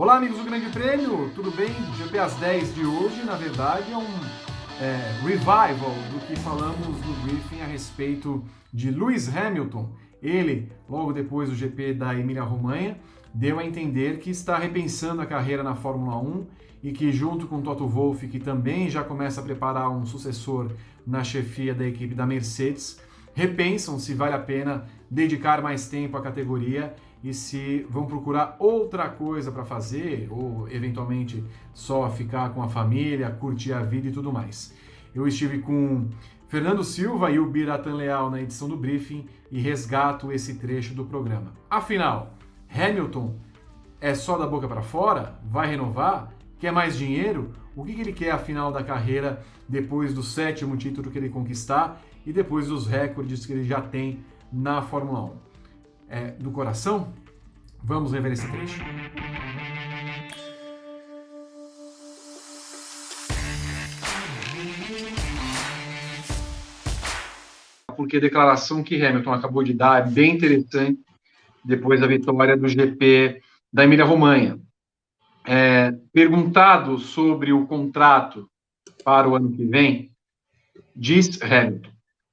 Olá, amigos do Grande Prêmio, tudo bem? GP às 10 de hoje, na verdade, é um revival do que falamos no briefing a respeito de Lewis Hamilton. Ele, logo depois do GP da Emília-Romanha, deu a entender que está repensando a carreira na Fórmula 1 e que, junto com Toto Wolff, que também já começa a preparar um sucessor na chefia da equipe da Mercedes, repensam se vale a pena dedicar mais tempo à categoria e se vão procurar outra coisa para fazer, ou eventualmente só ficar com a família, curtir a vida e tudo mais. Eu estive com Fernando Silva e o Biratan Leal na edição do briefing e resgato esse trecho do programa. Afinal, Hamilton é só da boca para fora? Vai renovar? Quer mais dinheiro? O que ele quer afinal da carreira depois do 7º título que ele conquistar e depois dos recordes que ele já tem na Fórmula 1? Do coração? Vamos rever esse trecho. Porque a declaração que Hamilton acabou de dar é bem interessante depois da vitória do GP da Emília-Romanha. Perguntado sobre o contrato para o ano que vem, diz Hamilton: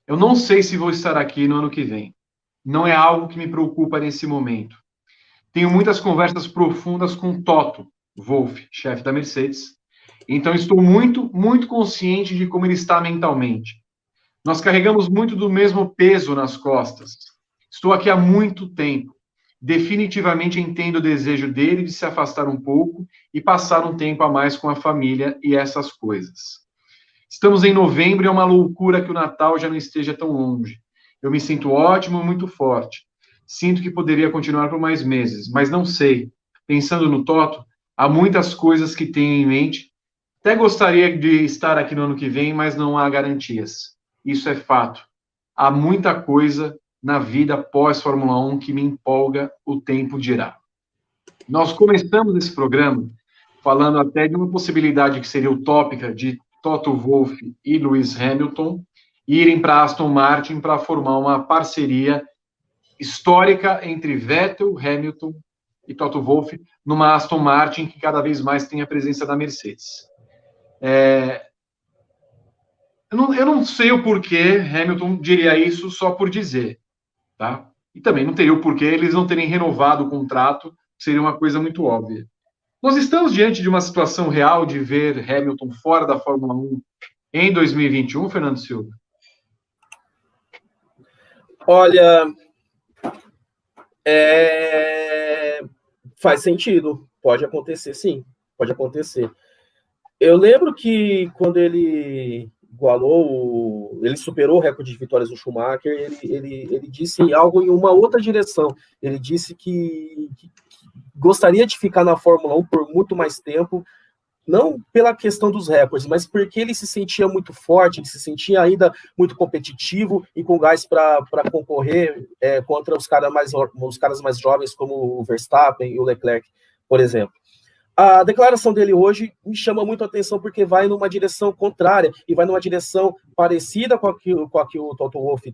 eu não sei se vou estar aqui no ano que vem. Não é algo que me preocupa nesse momento. Tenho muitas conversas profundas com Toto Wolff, chefe da Mercedes, então estou muito, muito consciente de como ele está mentalmente. Nós carregamos muito do mesmo peso nas costas. Estou aqui há muito tempo. Definitivamente entendo o desejo dele de se afastar um pouco e passar um tempo a mais com a família e essas coisas. Estamos em novembro e é uma loucura que o Natal já não esteja tão longe. Eu me sinto ótimo e muito forte. Sinto que poderia continuar por mais meses, mas não sei. Pensando no Toto, há muitas coisas que tenho em mente. Até gostaria de estar aqui no ano que vem, mas não há garantias. Isso é fato. Há muita coisa na vida pós-Fórmula 1 que me empolga, o tempo dirá. Nós começamos esse programa falando até de uma possibilidade que seria utópica de Toto Wolff e Lewis Hamilton irem para Aston Martin para formar uma parceria histórica entre Vettel, Hamilton e Toto Wolff numa Aston Martin que cada vez mais tem a presença da Mercedes. Eu não sei o porquê Hamilton diria isso só por dizer, tá? E também não teria o porquê eles não terem renovado o contrato, que seria uma coisa muito óbvia. Nós estamos diante de uma situação real de ver Hamilton fora da Fórmula 1 em 2021, Fernando Silva? Olha, faz sentido. Pode acontecer, sim. Pode acontecer. Eu lembro que quando ele ele superou o recorde de vitórias do Schumacher, ele disse algo em uma outra direção. Ele disse que gostaria de ficar na Fórmula 1 por muito mais tempo, não pela questão dos recordes, mas porque ele se sentia muito forte, ele se sentia ainda muito competitivo e com gás para concorrer contra os caras mais jovens, como o Verstappen e o Leclerc, por exemplo. A declaração dele hoje me chama muito a atenção porque vai numa direção contrária e vai numa direção parecida com a que o Toto Wolff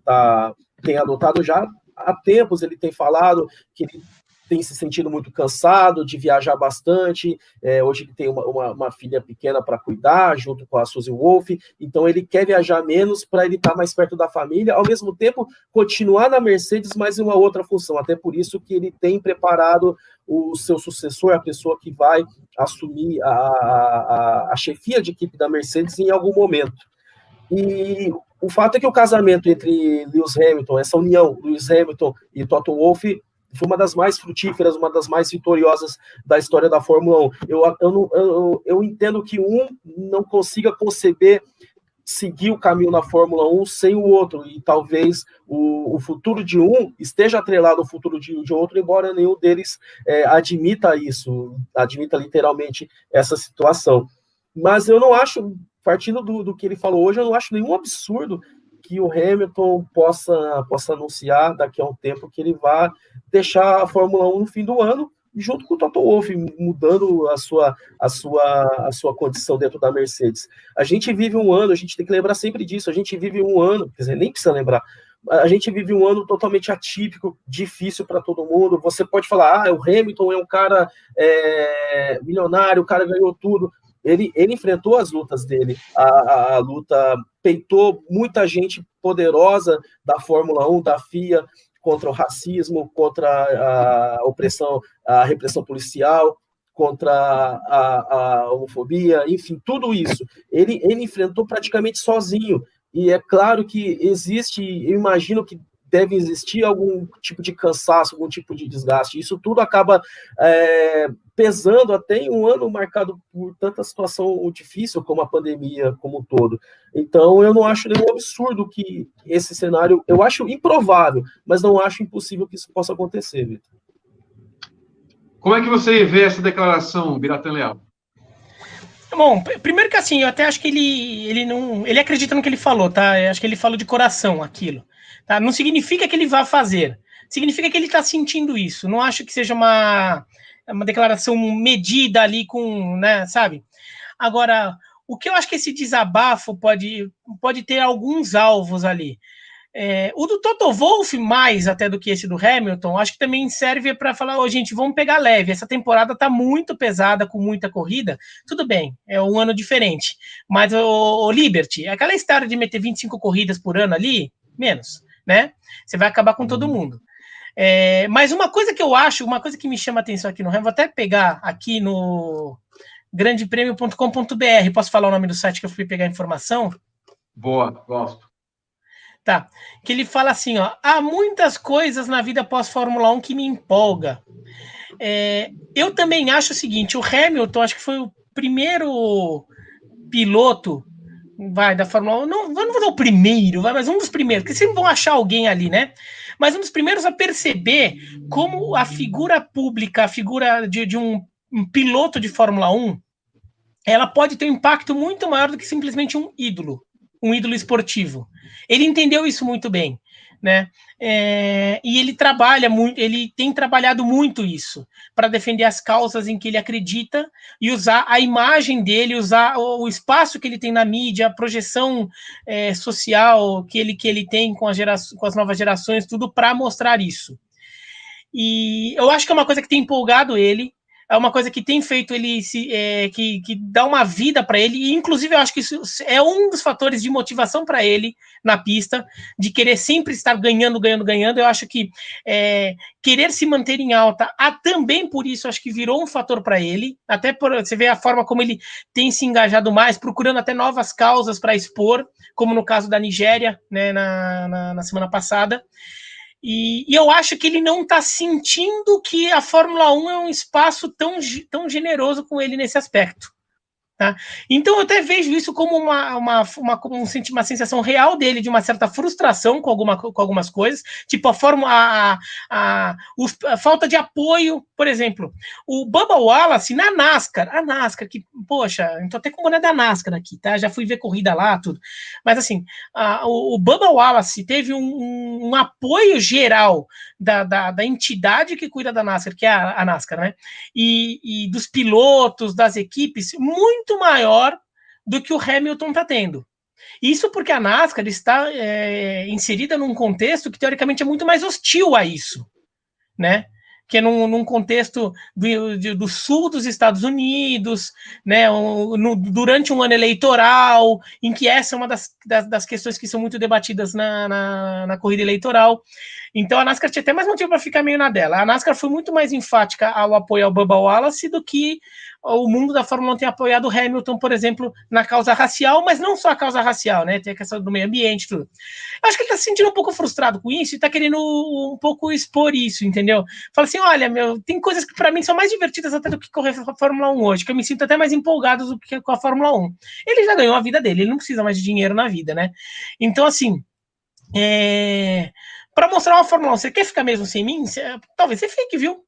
tem adotado já há tempos. Ele tem falado que ele tem se sentido muito cansado de viajar bastante, hoje ele tem uma filha pequena para cuidar, junto com a Suzy Wolff, então ele quer viajar menos para ele estar mais perto da família, ao mesmo tempo continuar na Mercedes, mas em uma outra função, até por isso que ele tem preparado o seu sucessor, a pessoa que vai assumir a chefia de equipe da Mercedes em algum momento. E o fato é que o casamento entre Lewis Hamilton, essa união Lewis Hamilton e Toto Wolff, foi uma das mais frutíferas, uma das mais vitoriosas da história da Fórmula 1. Eu entendo que um não consiga conceber seguir o caminho na Fórmula 1 sem o outro, e talvez o futuro de um esteja atrelado ao futuro de outro, embora nenhum deles admita isso, admita literalmente essa situação. Mas eu não acho, partindo do que ele falou hoje, eu não acho nenhum absurdo que o Hamilton possa anunciar daqui a um tempo que ele vai deixar a Fórmula 1 no fim do ano, junto com o Toto Wolff, mudando a sua condição dentro da Mercedes. A gente vive um ano, a gente tem que lembrar sempre disso, a gente vive um ano, quer dizer, nem precisa lembrar, A gente vive um ano totalmente atípico, difícil para todo mundo. Você pode falar, o Hamilton é um cara milionário, o cara ganhou tudo. Ele enfrentou as lutas dele, a luta, peitou muita gente poderosa da Fórmula 1, da FIA, contra o racismo, contra a opressão, a repressão policial, contra a homofobia, enfim, tudo isso. Ele enfrentou praticamente sozinho. E é claro que existe, eu imagino que deve existir algum tipo de cansaço, algum tipo de desgaste. Isso tudo acaba pesando até em um ano marcado por tanta situação difícil como a pandemia como um todo. Então, eu não acho nenhum absurdo que esse cenário, eu acho improvável, mas não acho impossível que isso possa acontecer, Vitor. Como é que você vê essa declaração, Biratan Leal? Bom, primeiro que assim, eu até acho que ele acredita no que ele falou, tá? Eu acho que ele falou de coração aquilo, tá? Não significa que ele vá fazer, significa que ele está sentindo isso. Não acho que seja uma declaração medida ali com, né, sabe? Agora, o que eu acho que esse desabafo pode ter alguns alvos ali. O do Toto Wolff, mais até do que esse do Hamilton, acho que também serve para falar, gente, vamos pegar leve, essa temporada tá muito pesada, com muita corrida, tudo bem, é um ano diferente, mas o Liberty, aquela história de meter 25 corridas por ano ali, menos, né? Você vai acabar com todo mundo. Mas uma coisa que eu acho, uma coisa que me chama a atenção aqui no Hamilton, vou até pegar aqui no grandepremio.com.br, posso falar o nome do site que eu fui pegar a informação? Boa, gosto. Tá, que ele fala assim, ó, há muitas coisas na vida pós-Fórmula 1 que me empolga. Eu também acho o seguinte, o Hamilton, acho que foi o primeiro piloto, da Fórmula 1, não vou dizer o primeiro, mas um dos primeiros, porque sempre vão achar alguém ali, né? Mas um dos primeiros a perceber como a figura pública, a figura de um piloto de Fórmula 1, ela pode ter um impacto muito maior do que simplesmente um ídolo esportivo. Ele entendeu isso muito bem, né? E ele trabalha muito, ele tem trabalhado muito isso para defender as causas em que ele acredita e usar a imagem dele, usar o espaço que ele tem na mídia, a projeção social que ele tem com as novas gerações, tudo para mostrar isso. E eu acho que é uma coisa que tem empolgado ele, é uma coisa que tem feito ele que dá uma vida para ele, e inclusive eu acho que isso é um dos fatores de motivação para ele na pista, de querer sempre estar ganhando. Eu acho que querer se manter em alta, também por isso acho que virou um fator para ele, até por você ver a forma como ele tem se engajado mais, procurando até novas causas para expor, como no caso da Nigéria, né, na semana passada. E eu acho que ele não está sentindo que a Fórmula 1 é um espaço tão generoso com ele nesse aspecto. Tá? Então eu até vejo isso como uma sensação real dele, de uma certa frustração com algumas coisas, tipo a falta de apoio, por exemplo, o Bubba Wallace na NASCAR, que, poxa, eu tô até com o boné da NASCAR aqui, tá? Já fui ver corrida lá, tudo, mas assim, o Bubba Wallace teve um apoio geral da entidade que cuida da NASCAR, que é a NASCAR, né? E dos pilotos, das equipes, muito maior do que o Hamilton está tendo. Isso porque a NASCAR está inserida num contexto que, teoricamente, é muito mais hostil a isso, né? Que é num contexto do sul dos Estados Unidos, né, durante um ano eleitoral, em que essa é uma das questões que são muito debatidas na corrida eleitoral. Então a NASCAR tinha até mais motivo para ficar meio na dela. A NASCAR foi muito mais enfática ao apoio ao Bubba Wallace do que o mundo da Fórmula 1 tem apoiado o Hamilton, por exemplo, na causa racial, mas não só a causa racial, né? Tem a questão do meio ambiente, tudo. Acho que ele está se sentindo um pouco frustrado com isso e está querendo um pouco expor isso, entendeu? Fala assim, olha, tem coisas que para mim são mais divertidas até do que correr a Fórmula 1 hoje, que eu me sinto até mais empolgado do que com a Fórmula 1. Ele já ganhou a vida dele, ele não precisa mais de dinheiro na vida, né? Então, assim, para mostrar uma Fórmula 1, você quer ficar mesmo sem mim? Talvez você fique, viu?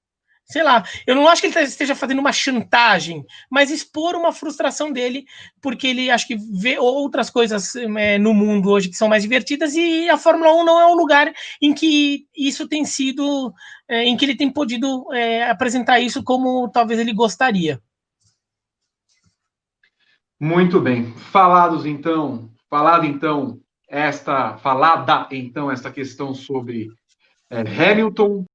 Sei lá, eu não acho que ele esteja fazendo uma chantagem, mas expor uma frustração dele, porque ele acho que vê outras coisas no mundo hoje que são mais divertidas, e a Fórmula 1 não é um lugar em que isso tem sido, em que ele tem podido apresentar isso como talvez ele gostaria. Muito bem. Falado então falada, então, essa questão sobre Hamilton